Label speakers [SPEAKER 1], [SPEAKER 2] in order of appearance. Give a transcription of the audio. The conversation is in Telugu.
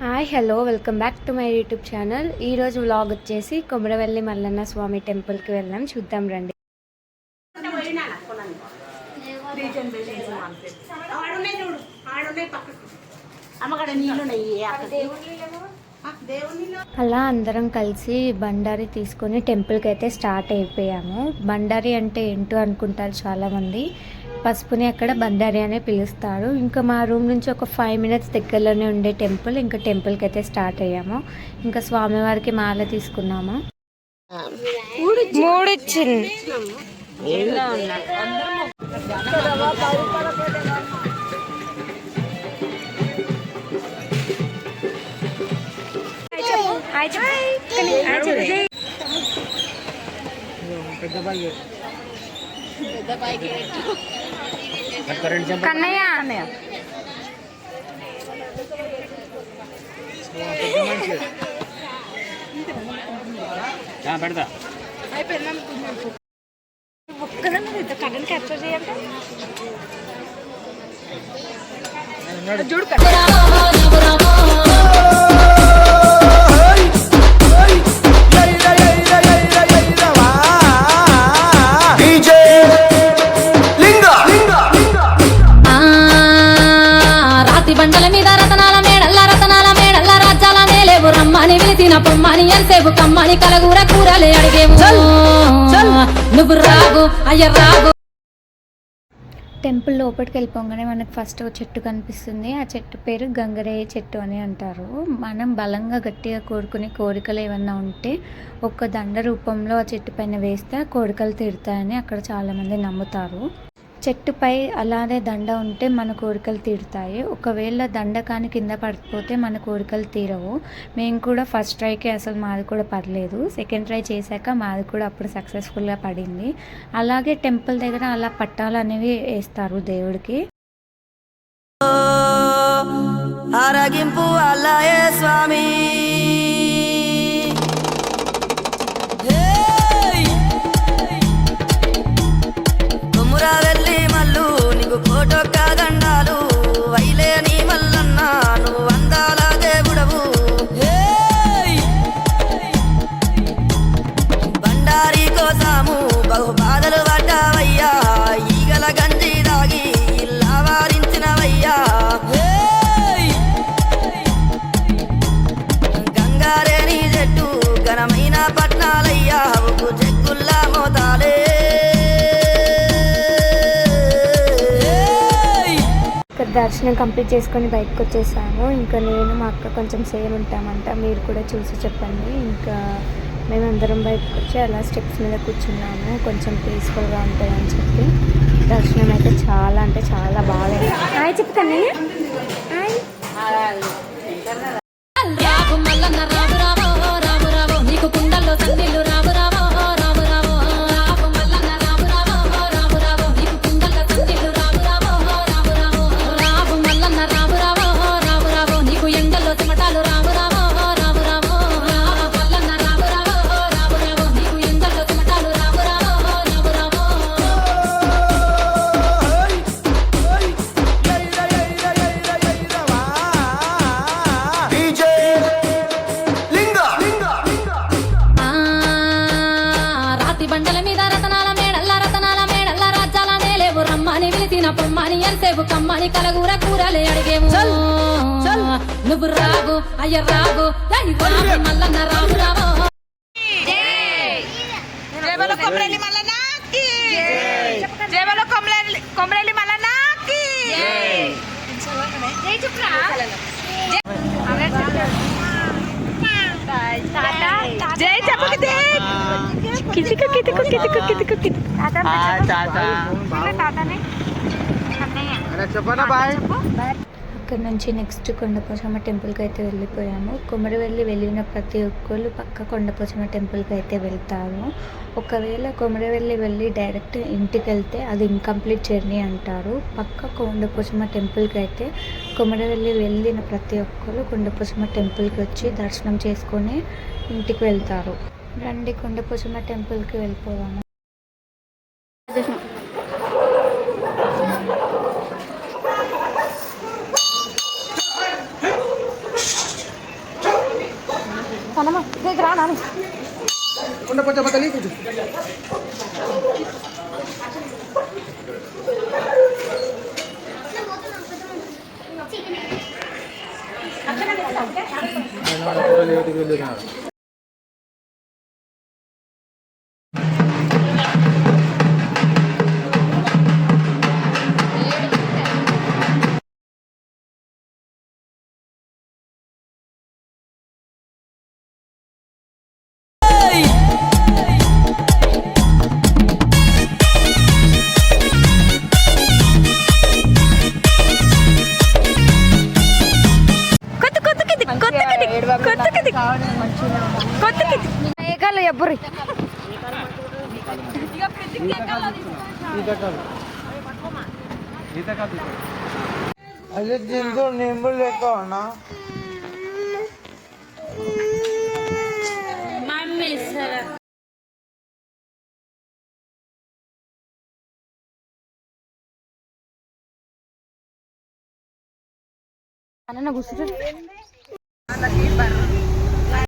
[SPEAKER 1] Hi hello welcome back to my YouTube channel. ఈరోజు వ్లాగ్ వచ్చేసి కొమరవెల్లి మల్లన్న స్వామి టెంపుల్కి వెళ్ళాం. చూద్దాం రండి. అలా అందరం కలిసి బండారి తీసుకొని టెంపుల్కి అయితే స్టార్ట్ అయిపోయాము. బండారి అంటే ఏంటో అనుకుంటారు చాలామంది. పసుపుని అక్కడ బండారి అనే పిలుస్తారు. ఇంకా మా రూమ్ నుంచి ఒక 5 మినిట్స్ దగ్గరలోనే ఉండే టెంపుల్. ఇంకా టెంపుల్కి అయితే స్టార్ట్ అయ్యాము. ఇంకా స్వామివారికి మాల తీసుకున్నాము. కన్నయ్య పెడతా కరెంట్ క్యాప్చర్ చేయాలి. చూడు
[SPEAKER 2] బండల మీద రతనాల మేడల్ల రాజ్యాల నేలేవు రమ్మని విలిసిన పొమ్మని ఎంతసేపు కమ్మని కలగూర కూరలే అడిగేవు నువ్వు రాగు అయ్య రాగు.
[SPEAKER 1] టెంపుల్ లోపలికి వెళ్ళిపోగానే మనకు ఫస్ట్ ఒక చెట్టు కనిపిస్తుంది. ఆ చెట్టు పేరు గంగరేయ చెట్టు అని అంటారు. మనం బలంగా గట్టిగా కోరుకునే కోరికలు ఏమన్నా ఉంటే ఒక దండ రూపంలో ఆ చెట్టు పైన వేస్తే కోరికలు తీరుతాయని అక్కడ చాలామంది నమ్ముతారు. చెట్టుపై అలానే దండ ఉంటే మన కోరికలు తీరుతాయి. ఒకవేళ దండ కానీ కింద పడిపోతే మన కోరికలు తీరవు. మేము కూడా ఫస్ట్ ట్రైకి అసలు మాది కూడా పడలేదు. సెకండ్ ట్రై చేశాక మాది కూడా అప్పుడు సక్సెస్ఫుల్గా పడింది. అలాగే టెంపుల్ దగ్గర అలా పట్టాలు అనేవి వేస్తారు దేవుడికి.
[SPEAKER 3] ఆరగింపు అల్లాయే స్వామి వెళ్ళి మల్లు నీకు కోటొక్క దండాలు వైలే నీ మల్లన్న నువ్వు అందాల దేవుడవు. బండారి కోసాము బహు బాధలు పడ్డావయ్యా ఈగల గంజి దాగి ఇల్లా వారించినవయ్యా. గంగారేని చెట్టు ఘనమైన పట్నాలయ్యా చెక్కుల్లా మోతాలే.
[SPEAKER 1] దర్శనం కంప్లీట్ చేసుకొని బయటకు వచ్చేసాము. ఇంకా నేను మా అక్క కొంచెం సేమ్ ఉంటామంట. మీరు కూడా చూసి చెప్పండి. ఇంకా మేమందరం బయటకు వచ్చి అలా స్టెప్స్ మీద కూర్చున్నాము. కొంచెం పీస్ఫుల్గా ఉంటుంది అని చెప్పి దర్శనం అయితే చాలా అంటే చాలా బాగా. హాయ్ చెప్తాను. నీకు కుండల్లో సన్నిళ్ళు రావు రావో పొమ్మని ఎంతసేపు కమ్మని కలగూర కూరలే అడిగేవు నువ్వు రాగు అయ్య రాగు మల్లన్న రావు రావో.
[SPEAKER 2] జై చెప్పకి కిటిక కిటిక కిటిక కిటిక కిటిక
[SPEAKER 1] అక్కడ నుంచి నెక్స్ట్ కొండపోచమ్మ టెంపుల్కి అయితే వెళ్ళిపోయాము. కొమరవెల్లి వెళ్ళిన ప్రతి ఒక్కళ్ళు పక్క కొండపోచమ్మ టెంపుల్కి అయితే వెళ్తారు. ఒకవేళ కొమరవెల్లి వెళ్ళి డైరెక్ట్ ఇంటికి వెళ్తే అది ఇన్కంప్లీట్ జర్నీ అంటారు. పక్క కొండపోచమ్మ టెంపుల్కి అయితే కొమరవెల్లి వెళ్ళిన ప్రతి ఒక్కళ్ళు కొండపోచమ్మ టెంపుల్కి వచ్చి దర్శనం చేసుకొని ఇంటికి వెళ్తారు. రండి కొండపోచమ్మ టెంపుల్కి వెళ్ళిపోదాము. ఏకాలు ఎవ్వరు
[SPEAKER 4] అదే దీంతో నింబులు లెక్క ఉన్నా
[SPEAKER 1] అన్న కూర్చుంటారు